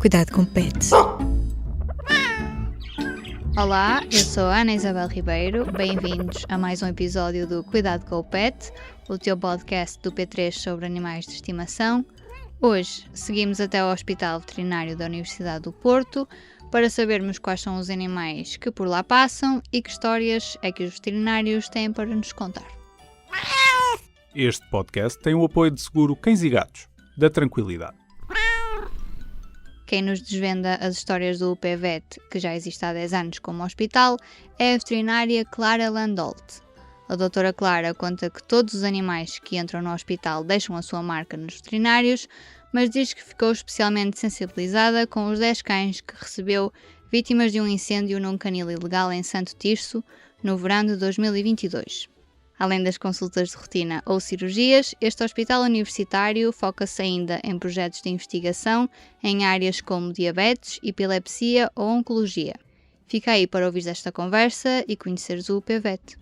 Cuidado com pets. Olá, eu sou a Ana Isabel Ribeiro, bem-vindos a mais um episódio do Cuidado com o Pet, o teu podcast do P3 sobre animais de estimação. Hoje seguimos até ao Hospital Veterinário da Universidade do Porto para sabermos quais são os animais que por lá passam e que histórias é que os veterinários têm para nos contar. Este podcast tem o apoio de seguro Cães e Gatos, da Tranquilidade. Quem nos desvenda as histórias do UPVet, que já existe há 10 anos como hospital, é a veterinária Clara Landolt. A doutora Clara conta que todos os animais que entram no hospital deixam a sua marca nos veterinários, mas diz que ficou especialmente sensibilizada com os 10 cães que recebeu vítimas de um incêndio num canil ilegal em Santo Tirso, no verão de 2022. Além das consultas de rotina ou cirurgias, este hospital universitário foca-se ainda em projetos de investigação em áreas como diabetes, epilepsia ou oncologia. Fica aí para ouvir esta conversa e conheceres o UPVet.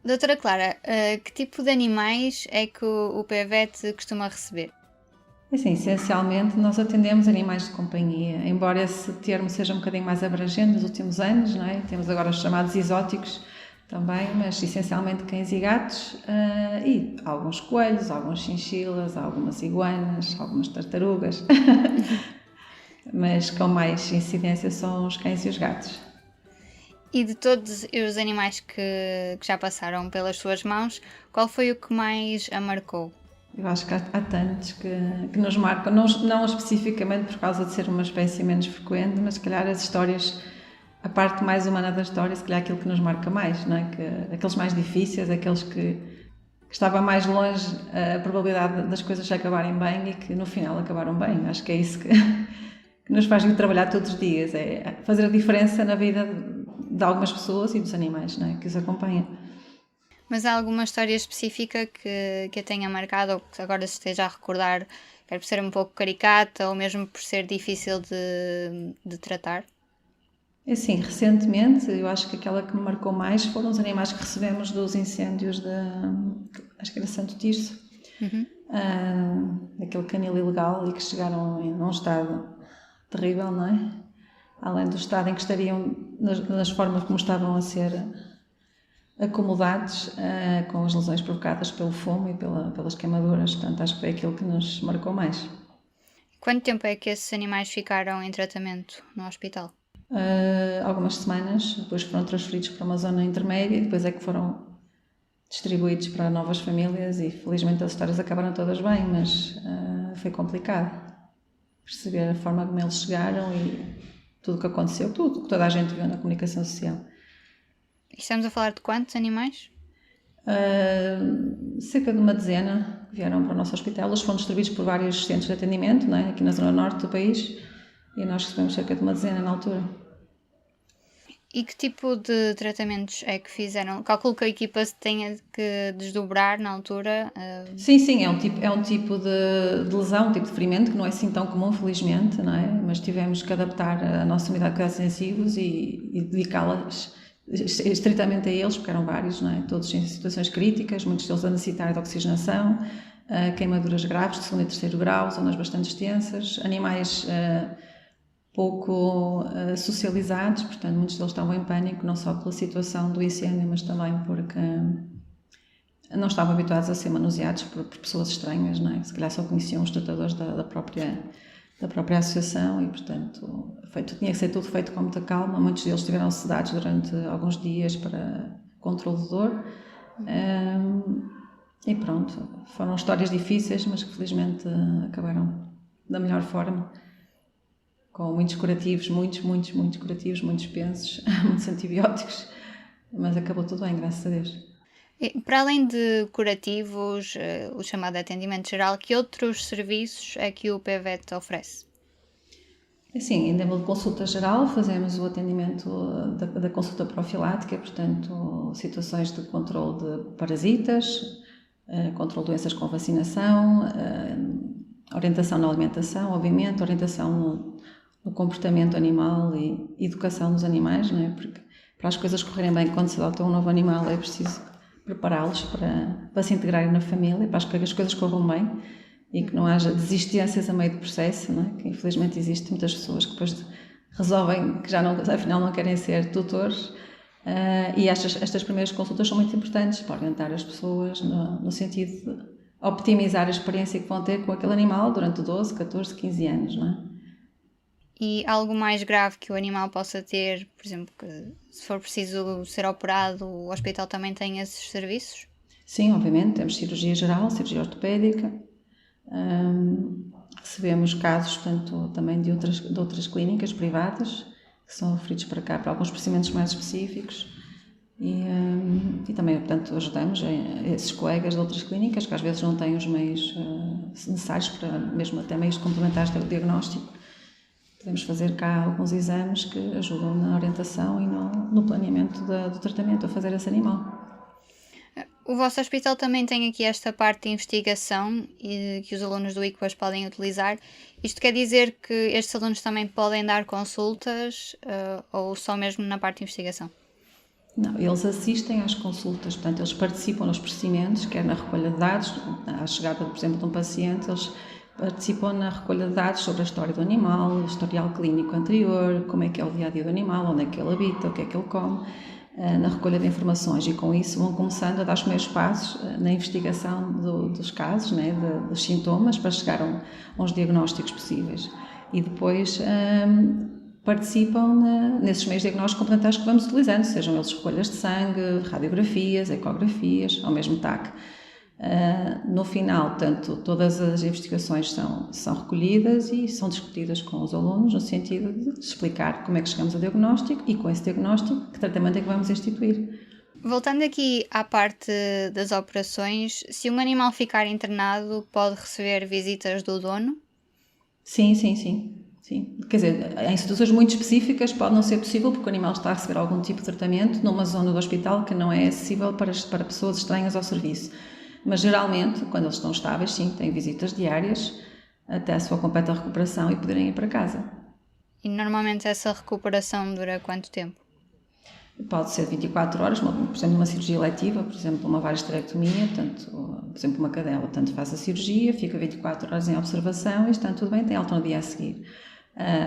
Doutora Clara, que tipo de animais é que o UPVet costuma receber? Assim, essencialmente nós atendemos animais de companhia, embora esse termo seja um bocadinho mais abrangente nos últimos anos, não é? Temos agora os chamados exóticos também, mas essencialmente cães e gatos, e alguns coelhos, alguns chinchilas, algumas iguanas, algumas tartarugas, mas com mais incidência são os cães e os gatos. E de todos os animais que já passaram pelas suas mãos, qual foi o que mais a marcou? Eu acho que há tantos que nos marcam, não especificamente por causa de ser uma espécie menos frequente, mas se calhar as histórias, a parte mais humana da história, se calhar aquilo que nos marca mais, não é? Que aqueles mais difíceis, aqueles que estava mais longe a probabilidade das coisas acabarem bem e que no final acabaram bem. Acho que é isso que nos faz vir trabalhar todos os dias, é fazer a diferença na vida de algumas pessoas e dos animais, não é? Que os acompanham. Mas há alguma história específica que a tenha marcado ou que agora se esteja a recordar, quer por ser um pouco caricata ou mesmo por ser difícil de tratar? Assim, recentemente, eu acho que aquela que me marcou mais foram os animais que recebemos dos incêndios acho que era Santo Tirso, daquele canil ilegal e que chegaram num estado terrível, não é? Além do estado em que estariam, nas formas como estavam a ser acomodados, com as lesões provocadas pelo fumo e pelas queimaduras. Portanto, acho que foi aquilo que nos marcou mais. Quanto tempo é que esses animais ficaram em tratamento no hospital? Algumas semanas, depois foram transferidos para uma zona intermédia e depois é que foram distribuídos para novas famílias e felizmente as histórias acabaram todas bem, mas foi complicado perceber a forma como eles chegaram e tudo o que aconteceu, tudo o que toda a gente viu na comunicação social. Estamos a falar de quantos animais? Cerca de uma dezena que vieram para o nosso hospital. Eles foram distribuídos por vários centros de atendimento, não é? Aqui na zona norte do país, e nós recebemos cerca de uma dezena na altura. E que tipo de tratamentos é que fizeram? Calculo que a equipa se tenha que desdobrar na altura. Sim, é um tipo de lesão, um tipo de ferimento que não é assim tão comum, felizmente, não é? Mas tivemos que adaptar a nossa unidade de cuidados intensivos e dedicá-las estritamente a eles, porque eram vários, não é? Todos em situações críticas, muitos deles a necessitar de oxigenação, queimaduras graves de segundo e terceiro grau, zonas bastante extensas, animais pouco socializados, portanto muitos deles estavam em pânico, não só pela situação do incêndio, mas também porque não estavam habituados a ser manuseados por pessoas estranhas, não é? Se calhar só conheciam os tratadores da própria associação e, portanto, tinha que ser tudo feito com muita calma. Muitos deles estiveram sedados durante alguns dias para controle de dor. E pronto, foram histórias difíceis, mas que felizmente acabaram da melhor forma, com muitos curativos, muitos curativos, muitos pensos, muitos antibióticos, mas acabou tudo bem, graças a Deus. E, para além de curativos, o chamado atendimento geral, que outros serviços é que o UPVet oferece? Sim, em nível de consulta geral, fazemos o atendimento da consulta profilática, portanto, situações de controle de parasitas, controle de doenças com vacinação, orientação na alimentação, obviamente, orientação no comportamento animal e educação dos animais, não é? Porque para as coisas correrem bem quando se adota um novo animal é preciso prepará-los para se integrarem na família, para que as coisas corram bem. e que não haja desistências a meio do processo, não é? Que infelizmente existem muitas pessoas que depois resolvem que já não, afinal não querem ser tutores, e estas primeiras consultas são muito importantes para orientar as pessoas no sentido de optimizar a experiência que vão ter com aquele animal durante 12, 14, 15 anos, não é? E algo mais grave que o animal possa ter, por exemplo, que se for preciso ser operado, o hospital também tem esses serviços? Sim, obviamente, temos cirurgia geral, cirurgia ortopédica, recebemos casos, portanto, também de outras clínicas privadas que são referidos para cá para alguns procedimentos mais específicos e também, portanto, ajudamos esses colegas de outras clínicas que às vezes não têm os meios necessários para mesmo até meios complementares do diagnóstico. Podemos fazer cá alguns exames que ajudam na orientação e no planeamento do tratamento a fazer esse animal. O vosso hospital também tem aqui esta parte de investigação que os alunos do ICPAS podem utilizar. Isto quer dizer que estes alunos também podem dar consultas ou só mesmo na parte de investigação? Não, eles assistem às consultas, portanto, eles participam nos procedimentos, quer na recolha de dados, à chegada, por exemplo, de um paciente, eles participam na recolha de dados sobre a história do animal, o historial clínico anterior, como é que é o dia-a-dia do animal, onde é que ele habita, o que é que ele come, na recolha de informações, e com isso vão começando a dar os primeiros passos na investigação dos casos, né, dos sintomas, para chegar a uns diagnósticos possíveis. E depois participam nesses meios diagnósticos complementares que vamos utilizando, sejam eles recolhas de sangue, radiografias, ecografias, ou mesmo TAC. No final, tanto todas as investigações são recolhidas e são discutidas com os alunos no sentido de explicar como é que chegamos ao diagnóstico e com esse diagnóstico que tratamento é que vamos instituir. Voltando aqui à parte das operações, se um animal ficar internado, pode receber visitas do dono? Sim. Quer dizer, em situações muito específicas pode não ser possível porque o animal está a receber algum tipo de tratamento numa zona do hospital que não é acessível para pessoas estranhas ao serviço. Mas geralmente, quando eles estão estáveis, sim, têm visitas diárias até a sua completa recuperação e poderem ir para casa. E normalmente essa recuperação dura quanto tempo? Pode ser 24 horas, por exemplo, uma cirurgia eletiva, por exemplo, uma variesterectomia, portanto, por exemplo, uma cadela, portanto, faz a cirurgia, fica 24 horas em observação e está tudo bem, tem alta no dia a seguir.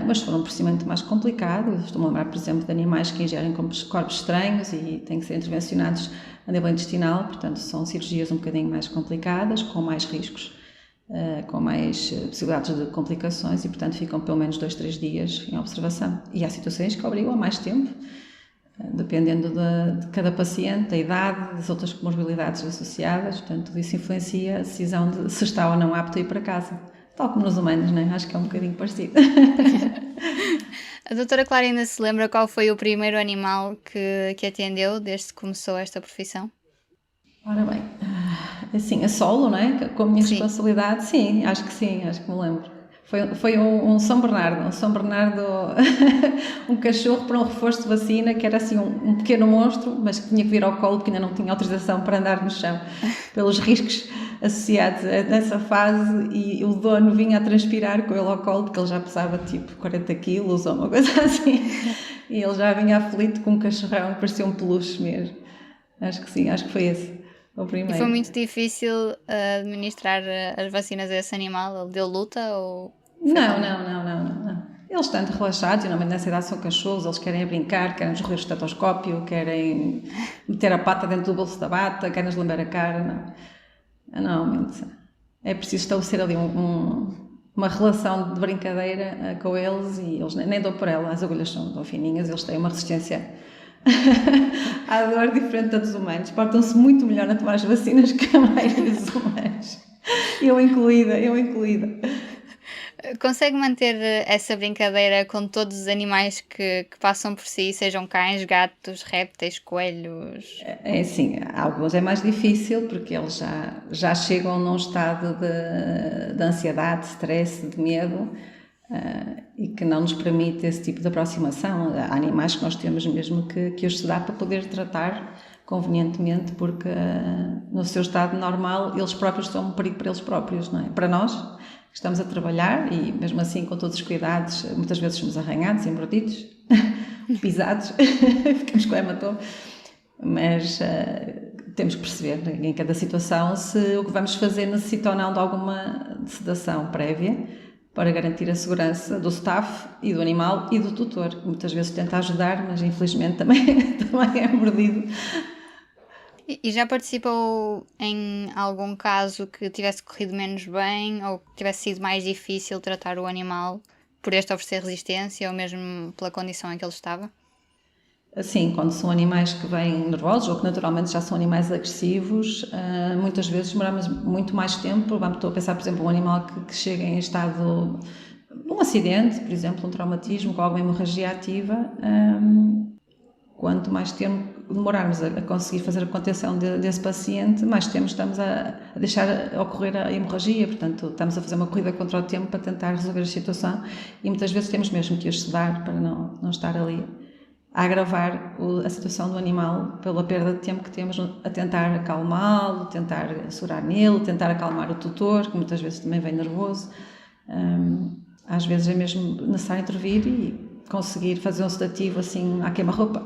Mas se for um procedimento mais complicado, estou-me a lembrar, por exemplo, de animais que ingerem corpos estranhos e têm que ser intervencionados a nível intestinal, portanto, são cirurgias um bocadinho mais complicadas, com mais riscos, com mais possibilidades de complicações e, portanto, ficam pelo menos 2-3 dias em observação. E há situações que obrigam a mais tempo, dependendo de cada paciente, da idade, das outras comorbilidades associadas, portanto, isso influencia a decisão de se está ou não apto a ir para casa. Tal como nos humanos, não é? Acho que é um bocadinho parecido. A doutora Clara ainda se lembra qual foi o primeiro animal que atendeu desde que começou esta profissão? Ora bem, assim, a solo, não é? Com a minha Sim. responsabilidade, sim, acho que me lembro. Foi um São Bernardo, um cachorro para um reforço de vacina, que era assim um pequeno monstro, mas que tinha que vir ao colo porque ainda não tinha autorização para andar no chão, pelos riscos associados nessa fase, e o dono vinha a transpirar com ele ao colo, porque ele já pesava tipo 40 quilos ou uma coisa assim, e ele já vinha aflito com um cachorrão, parecia um peluche mesmo. Acho que sim, acho que foi esse o primeiro. E foi muito difícil administrar as vacinas a esse animal? Ele deu luta ou... Não. Eles estão relaxados, e normalmente nessa idade são cachorros, eles querem brincar, querem nos roer o estetoscópio, querem meter a pata dentro do bolso da bata, querem nos lamber a cara, Normalmente é preciso estabelecer ali uma relação de brincadeira com eles, e eles nem dão por ela, as agulhas são fininhas, eles têm uma resistência à dor diferente da dos humanos, portam-se muito melhor a tomar as vacinas que a maioria dos humanos, eu incluída. Consegue manter essa brincadeira com todos os animais que passam por si, sejam cães, gatos, répteis, coelhos? É assim, alguns é mais difícil porque eles já chegam num estado de ansiedade, de stress, de medo, e que não nos permite esse tipo de aproximação. Há animais que nós temos mesmo que os estudar para poder tratar convenientemente, porque no seu estado normal eles próprios são um perigo para eles próprios, não é? Para nós estamos a trabalhar, e mesmo assim com todos os cuidados, muitas vezes somos arranhados, embrutidos, pisados, ficamos com hematoma, mas temos que perceber em cada situação se o que vamos fazer necessita ou não de alguma sedação prévia para garantir a segurança do staff e do animal e do tutor, que muitas vezes tenta ajudar, mas infelizmente também é mordido. E já participou em algum caso que tivesse corrido menos bem ou que tivesse sido mais difícil tratar o animal por este oferecer resistência ou mesmo pela condição em que ele estava? Assim, quando são animais que vêm nervosos ou que naturalmente já são animais agressivos, muitas vezes demoramos muito mais tempo. Estou a pensar, por exemplo, um animal que chega em estado de um acidente, por exemplo, um traumatismo com alguma hemorragia ativa. Quanto mais tempo demorarmos a conseguir fazer a contenção desse paciente, mais tempo estamos a deixar ocorrer a hemorragia. Portanto, estamos a fazer uma corrida contra o tempo para tentar resolver a situação e muitas vezes temos mesmo que os sedar para não estar ali a agravar a situação do animal pela perda de tempo que temos a tentar acalmá-lo, tentar segurar nele, tentar acalmar o tutor, que muitas vezes também vem nervoso. Às vezes é mesmo necessário intervir e conseguir fazer um sedativo assim à queima-roupa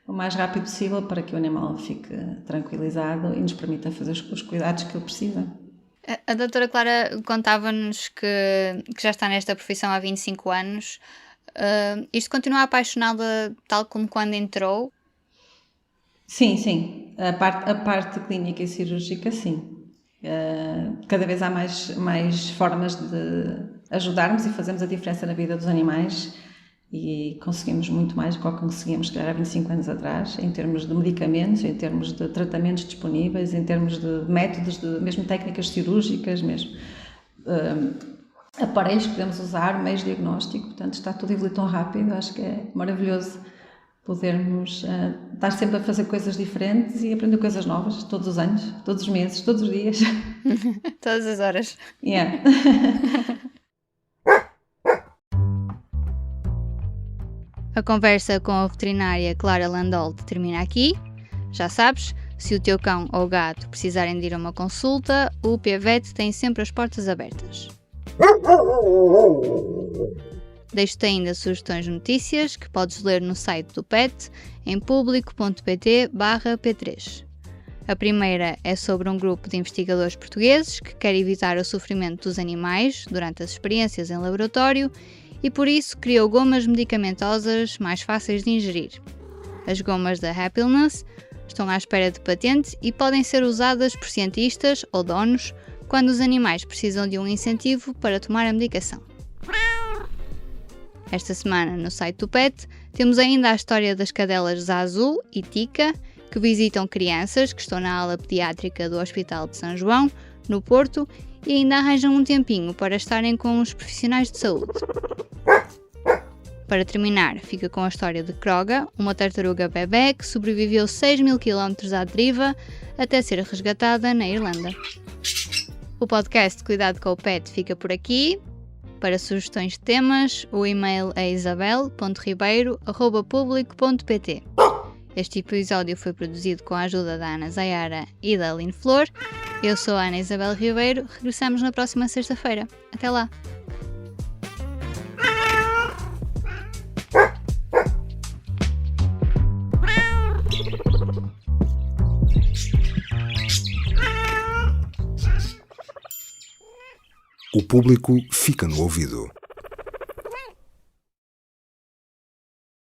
o mais rápido possível para que o animal fique tranquilizado e nos permita fazer os cuidados que ele precisa. A doutora Clara contava-nos que já está nesta profissão há 25 anos. Isto continua apaixonada tal como quando entrou? Sim. A parte clínica e cirúrgica, sim. Cada vez há mais formas de ajudarmos e fazermos a diferença na vida dos animais e conseguimos muito mais do que conseguíamos, se calhar, há 25 anos atrás, em termos de medicamentos, em termos de tratamentos disponíveis, em termos de métodos, mesmo técnicas cirúrgicas, mesmo aparelhos que podemos usar, meios de diagnóstico. Portanto, está tudo a evoluir tão rápido. Acho que é maravilhoso podermos estar sempre a fazer coisas diferentes e aprender coisas novas todos os anos, todos os meses, todos os dias. Todas as horas. Yeah. A conversa com a veterinária Clara Landolt termina aqui. Já sabes, se o teu cão ou gato precisarem de ir a uma consulta, o UPVET tem sempre as portas abertas. Deixo-te ainda sugestões de notícias que podes ler no site do PET em publico.pt/P3. A primeira é sobre um grupo de investigadores portugueses que quer evitar o sofrimento dos animais durante as experiências em laboratório e por isso criou gomas medicamentosas mais fáceis de ingerir. As gomas da Happiness estão à espera de patente e podem ser usadas por cientistas ou donos quando os animais precisam de um incentivo para tomar a medicação. Esta semana, no site do PET, temos ainda a história das cadelas Zazu e Tika, que visitam crianças que estão na ala pediátrica do Hospital de São João, no Porto, e ainda arranjam um tempinho para estarem com os profissionais de saúde. Para terminar, fica com a história de Kroga, uma tartaruga bebé que sobreviveu 6.000 km à deriva até ser resgatada na Irlanda. O podcast Cuidado com o Pet fica por aqui. Para sugestões de temas, o e-mail é isabel.ribeiro@publico.pt. Este episódio foi produzido com a ajuda da Ana Zayara e da Aline Flor. Eu sou a Ana Isabel Ribeiro. Regressamos na próxima sexta-feira. Até lá! O público fica no ouvido.